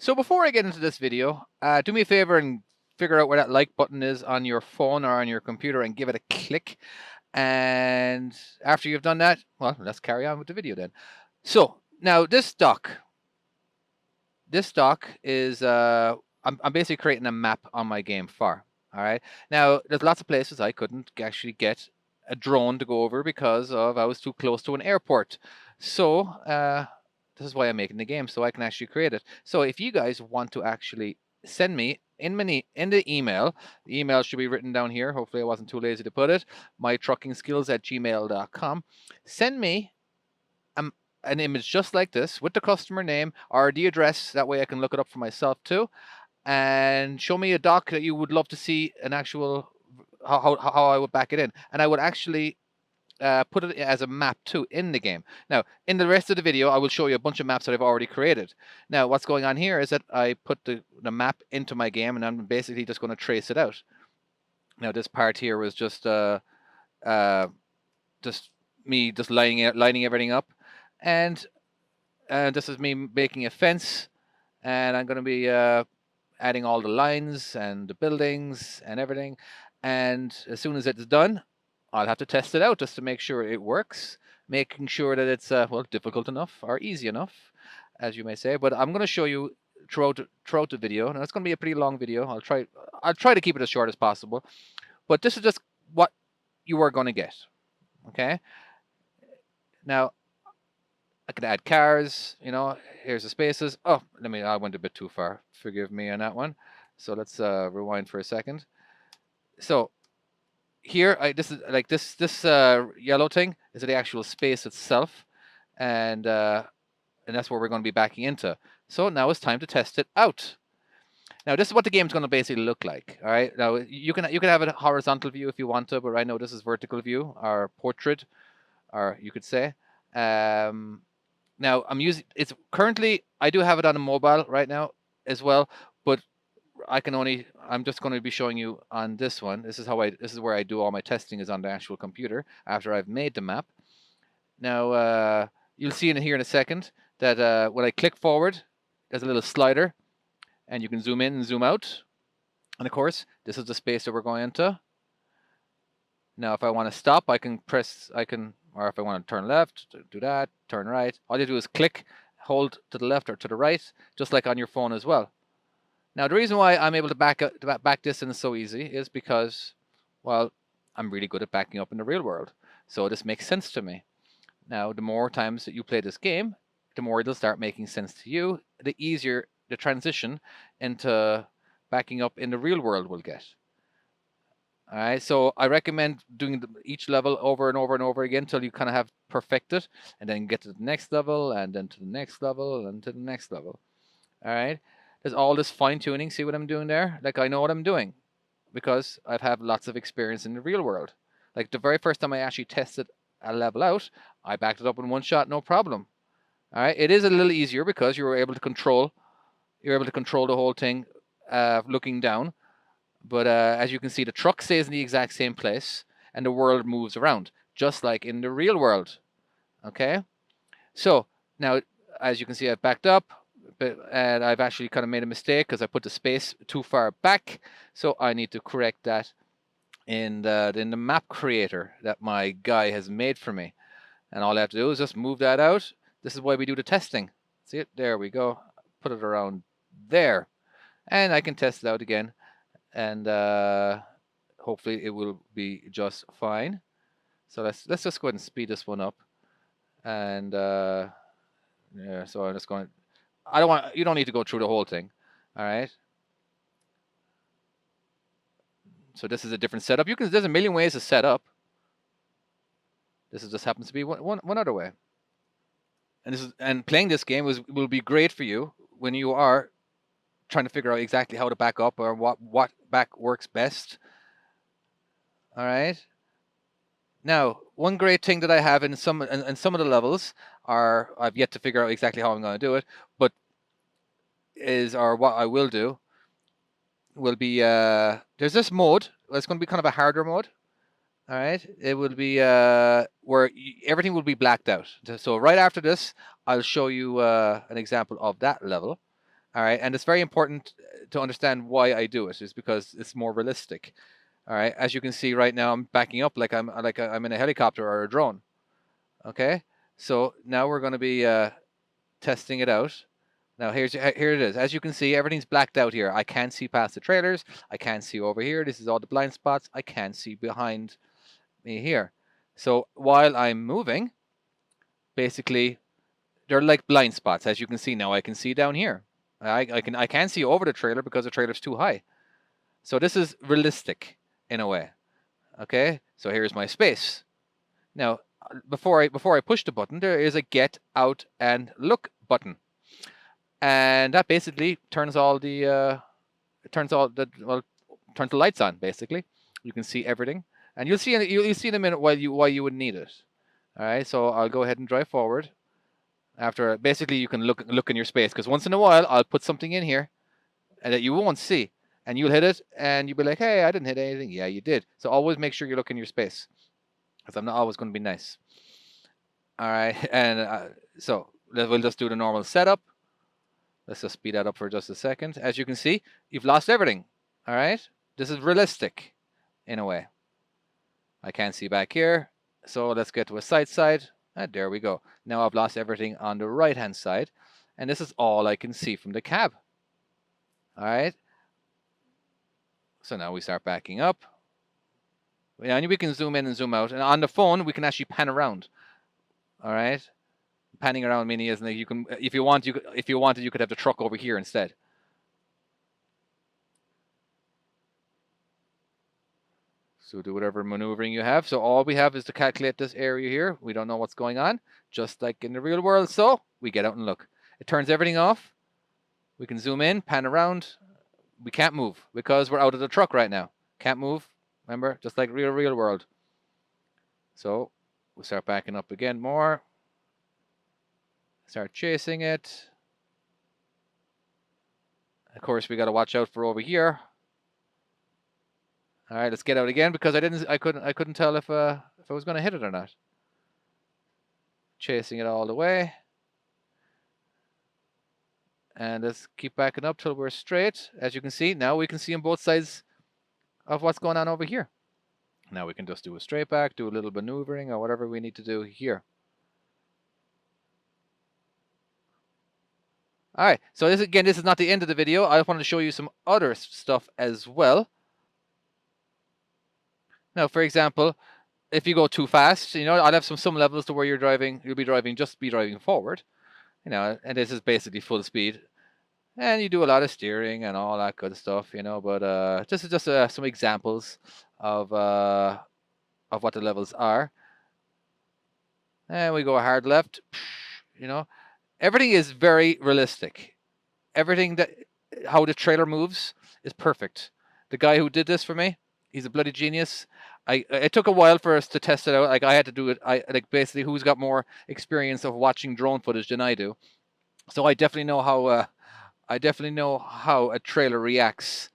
So before I get into this video, do me a favor and figure out where that like button is on your phone or on your computer and give it a click. And after you've done that, well, let's carry on with the video then. So now this dock is, I'm basically creating a map on my game for. All right. Now there's lots of places I couldn't actually get a drone to go over because of I was too close to an airport. So this is why I'm making the game, so I can actually create it. So if you guys want to actually send me in the email, the email should be written down here. Hopefully I wasn't too lazy to put it. mytruckingskills@gmail.com. Send me an image just like this with the customer name or the address. That way I can look it up for myself too. And show me a doc that you would love to see an actual how I would back it in. And I would actually put it as a map too in the game. Now, in the rest of the video, I will show you a bunch of maps that I've already created. Now, what's going on here is that I put the map into my game, and I'm basically just going to trace it out. Now, this part here was just me just lining everything up, and this is me making a fence, and I'm going to be adding all the lines and the buildings and everything. And as soon as it's done, I'll have to test it out just to make sure it works, making sure that it's well, difficult enough or easy enough, as you may say. But I'm going to show you throughout the video, and it's going to be a pretty long video. I'll try to keep it as short as possible. But this is just what you are going to get. Okay. Now I could add cars. Here's the spaces. Oh, I went a bit too far. Forgive me on that one. So let's rewind for a second. So here, this is like this yellow thing is the actual space itself, and that's where we're going to be backing into. So now it's time to test it out. Now this is what the game's going to basically look like. All right. Now you can have a horizontal view if you want to, but right now this is vertical view or portrait, or you could say. Now it's currently I do have it on a mobile right now as well, but I'm just going to be showing you on this one. This is where I do all my testing, is on the actual computer after I've made the map. Now you'll see in here in a second that when I click forward, there's a little slider, and you can zoom in and zoom out. And of course, this is the space that we're going into. Now, if I want to stop, or if I want to turn left, do that, turn right. All you do is click, hold to the left or to the right, just like on your phone as well. Now, the reason why I'm able to back this in so easy is because, well, I'm really good at backing up in the real world. So this makes sense to me. Now, the more times that you play this game, the more it'll start making sense to you, the easier the transition into backing up in the real world will get. All right, so I recommend doing each level over and over and over again until you kind of have perfected, and then get to the next level, and then to the next level, and to the next level. All right, there's all this fine tuning. See what I'm doing there? Like, I know what I'm doing because I've had lots of experience in the real world. Like the very first time I actually tested a level out, I backed it up in one shot, no problem. All right, it is a little easier because you're able to control the whole thing looking down. But as you can see, the truck stays in the exact same place and the world moves around, just like in the real world. Okay? So now, as you can see, I've backed up, and I've actually kind of made a mistake because I put the space too far back. So I need to correct that in the map creator that my guy has made for me. And all I have to do is just move that out. This is why we do the testing. See it? There we go. Put it around there. And I can test it out again. And hopefully it will be just fine. So let's just go ahead and speed this one up. And yeah, so I'm just going. You don't need to go through the whole thing. All right. So this is a different setup. There's a million ways to set up. This just happens to be one other way. And playing this game will be great for you when you are trying to figure out exactly how to back up or what back works best. All right. Now, one great thing that I have in some of the levels I've yet to figure out exactly how I'm going to do it, but what I will do will be there's this mode. It's going to be kind of a harder mode. All right, it will be where everything will be blacked out. So right after this, I'll show you an example of that level. All right, and it's very important to understand why I do it. Is because it's more realistic. All right, as you can see right now, I'm backing up like I'm in a helicopter or a drone. Okay, so now we're going to be testing it out. Now here it is. As you can see, everything's blacked out here. I can't see past the trailers. I can't see over here. This is all the blind spots. I can't see behind me here. So while I'm moving, basically they're like blind spots. As you can see now, I can see down here. I can see over the trailer because the trailer's too high. So this is realistic in a way. Okay, so here's my space. Now before I push the button, there is a get out and look button, and that basically turns all the turns the lights on. Basically, you can see everything, and you'll see in a minute why you would need it. All right, so I'll go ahead and drive forward. After basically you can look in your space, because once in a while I'll put something in here and that you won't see, and you'll hit it and you'll be like, hey, I didn't hit anything. Yeah, you did. So always make sure you look in your space, because I'm not always going to be nice. All right, and so we'll just do the normal setup. Let's just speed that up for just a second. As you can see, you've lost everything. All right, this is realistic in a way. I can't see back here, so let's get to a side. And there we go. Now I've lost everything on the right hand side, and this is all I can see from the cab. All right, so now we start backing up. And we can zoom in and zoom out, and on the phone we can actually pan around. All right, panning around meaning isn't it? You can, if you wanted, you could have the truck over here instead. So do whatever maneuvering you have. So all we have is to calculate this area here. We don't know what's going on, just like in the real world. So we get out and look. It turns everything off. We can zoom in, pan around. We can't move because we're out of the truck right now. Can't move. Remember, just like real world. So we'll start backing up again more. Start chasing it. Of course, we got to watch out for over here. All right, let's get out again, because I couldn't tell if I was going to hit it or not. Chasing it all the way. And let's keep backing up till we're straight. As you can see, now we can see on both sides of what's going on over here. Now we can just do a straight back, do a little maneuvering or whatever we need to do here. All right, so this is not the end of the video. I wanted to show you some other stuff as well. Now, for example, if you go too fast, I'll have some levels to where you'll be driving forward, and this is basically full speed. And you do a lot of steering and all that good stuff, but this is just some examples of what the levels are. And we go hard left, everything is very realistic. Everything how the trailer moves is perfect. The guy who did this for me, he's a bloody genius. It took a while for us to test it out. Like I had to do it. Basically, who's got more experience of watching drone footage than I do? So I definitely know how a trailer reacts.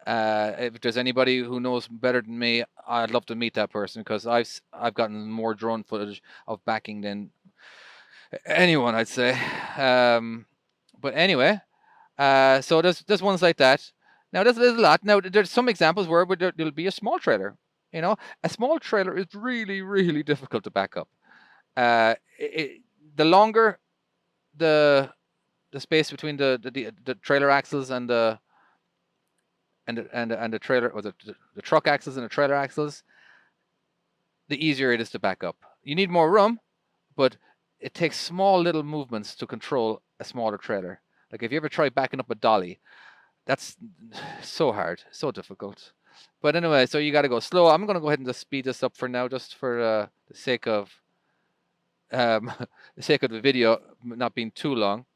If there's anybody who knows better than me, I'd love to meet that person, because I've gotten more drone footage of backing than anyone, I'd say. But anyway, so there's ones like that. Now there's a lot. Now there's some examples where there'll be a small trailer. A small trailer is really difficult to back up. The longer the space between the trailer axles and the trailer, or the truck axles and the trailer axles, the easier it is to back up. You need more room, but it takes small little movements to control a smaller trailer. Like if you ever try backing up a dolly, that's so hard, so difficult. But anyway, so you got to go slow. I'm going to go ahead and just speed this up for now, just for the sake of the video not being too long.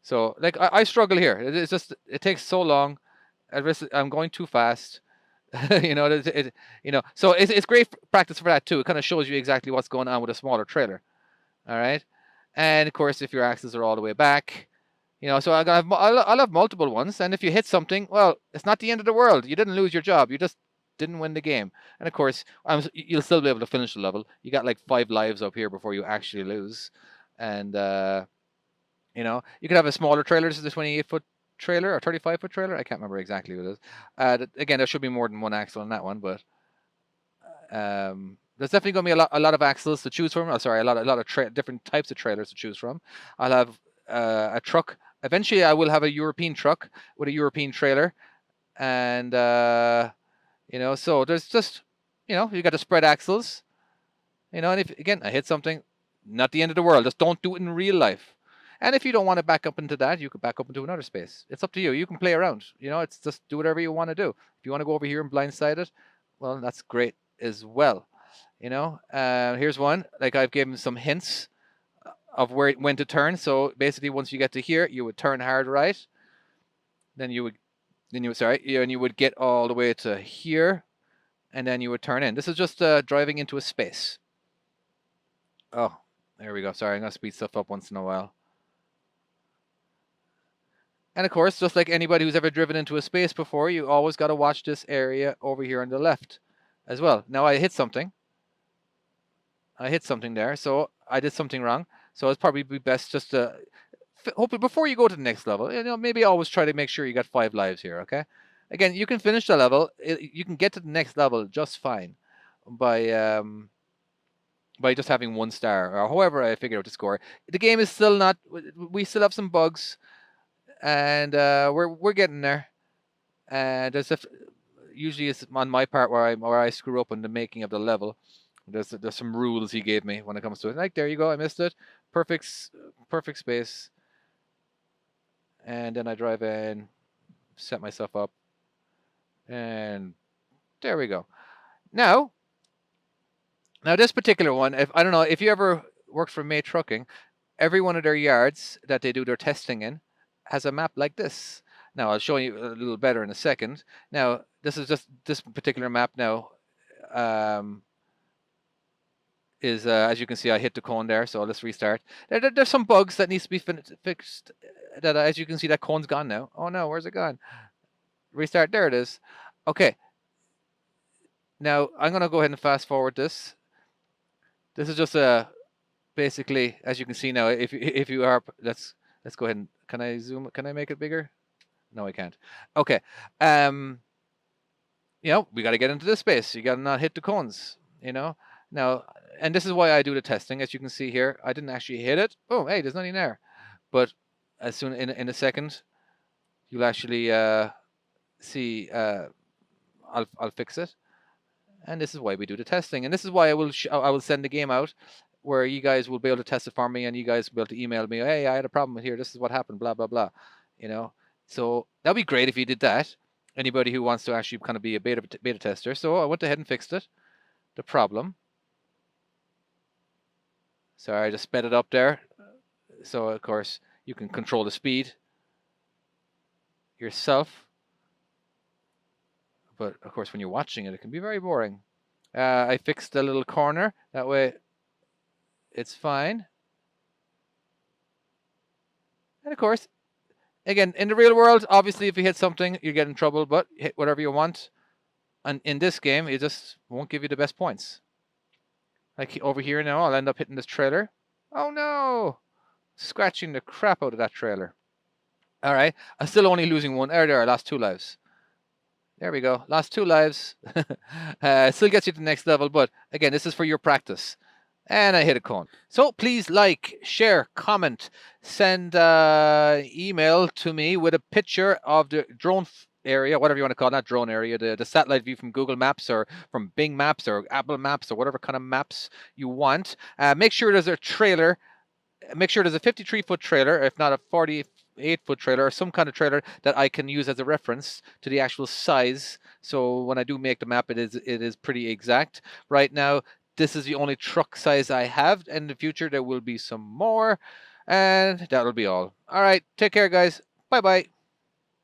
So like I struggle here. It's just, it takes so long. I'm going too fast. So it's great practice for that too. It kind of shows you exactly what's going on with a smaller trailer. All right, and of course, if your axles are all the way back, so I'll have multiple ones. And if you hit something, well, it's not the end of the world. You didn't lose your job. You just didn't win the game. And of course, you'll still be able to finish the level. You got like 5 lives up here before you actually lose, and You know, you could have a smaller trailer. This is a 28-foot trailer or 35-foot trailer. I can't remember exactly what it is. Again, there should be more than one axle on that one, but there's definitely going to be a lot of axles to choose from. Oh, sorry, a lot of different types of trailers to choose from. I'll have a truck. Eventually, I will have a European truck with a European trailer, and you know, so there's just, you know, you got the spread axles. You know, and if again I hit something, not the end of the world. Just don't do it in real life. And if you don't want to back up into that, you could back up into another space. It's up to you. You can play around. You know, it's just do whatever you want to do. If you want to go over here and blindside it, well, that's great as well. You know, here's one. Like I've given some hints of when to turn. So basically, once you get to here, you would turn hard right. Then you would, and you would get all the way to here, and then you would turn in. This is just driving into a space. Oh, there we go. Sorry, I'm gonna speed stuff up once in a while. And of course, just like anybody who's ever driven into a space before, you always got to watch this area over here on the left as well. Now I hit something. I hit something there, so I did something wrong. So it's probably be best just to, hopefully before you go to the next level, you know, maybe always try to make sure you got 5 lives here, okay? Again, you can finish the level. You can get to the next level just fine by just having 1 star, or however I figure out the score. The game is still not. We still have some bugs, and we're getting there. And usually it's on my part where I screw up in the making of the level. There's some rules he gave me when it comes to it. Like there you go, I missed it. Perfect space. And then I drive in, set myself up, and there we go. Now this particular one, if I don't know if you ever worked for May Trucking, every one of their yards that they do their testing in has a map like this. Now I'll show you a little better in a second. Now this is just this particular map now. Is as you can see, I hit the cone there, so let's restart. There's some bugs that needs to be fixed. That as you can see, that cone's gone now. Oh no, where's it gone? Restart. There it is. Okay. Now I'm gonna go ahead and fast forward this. This is just basically, as you can see now, if you are, let's go ahead and, can I zoom? Can I make it bigger? No, I can't. Okay. You know, we got to get into this space. You got to not hit the cones. You know. Now, and this is why I do the testing. As you can see here, I didn't actually hit it. Oh, hey, there's nothing there. But as soon in a second, you'll actually see. I'll fix it. And this is why we do the testing. And this is why I will send the game out where you guys will be able to test it for me, and you guys will be able to email me, hey, I had a problem here. This is what happened, blah, blah, blah. You know, so that'd be great if you did that. Anybody who wants to actually kind of be a beta tester. So I went ahead and fixed it. The problem. Sorry, I just sped it up there. So, of course, you can control the speed yourself. But, of course, when you're watching it, it can be very boring. I fixed the little corner. That way, it's fine. And, of course, again, in the real world, obviously, if you hit something, you get in trouble. But hit whatever you want. And in this game, it just won't give you the best points. Like over here now, I'll end up hitting this trailer. Oh, no. Scratching the crap out of that trailer. All right. I'm still only losing 1. There, I lost 2 lives. There we go. Lost 2 lives. Still gets you to the next level, but again, this is for your practice. And I hit a cone. So please like, share, comment, send email to me with a picture of the drone area, whatever you want to call it, not drone area, the satellite view from Google Maps or from Bing Maps or Apple Maps or whatever kind of maps you want. Make sure there's a trailer. Make sure there's a 53-foot trailer, if not a 48-foot trailer, or some kind of trailer that I can use as a reference to the actual size. So when I do make the map, it is pretty exact. Right now, this is the only truck size I have. In the future, there will be some more. And that'll be all. All right. Take care, guys. Bye-bye.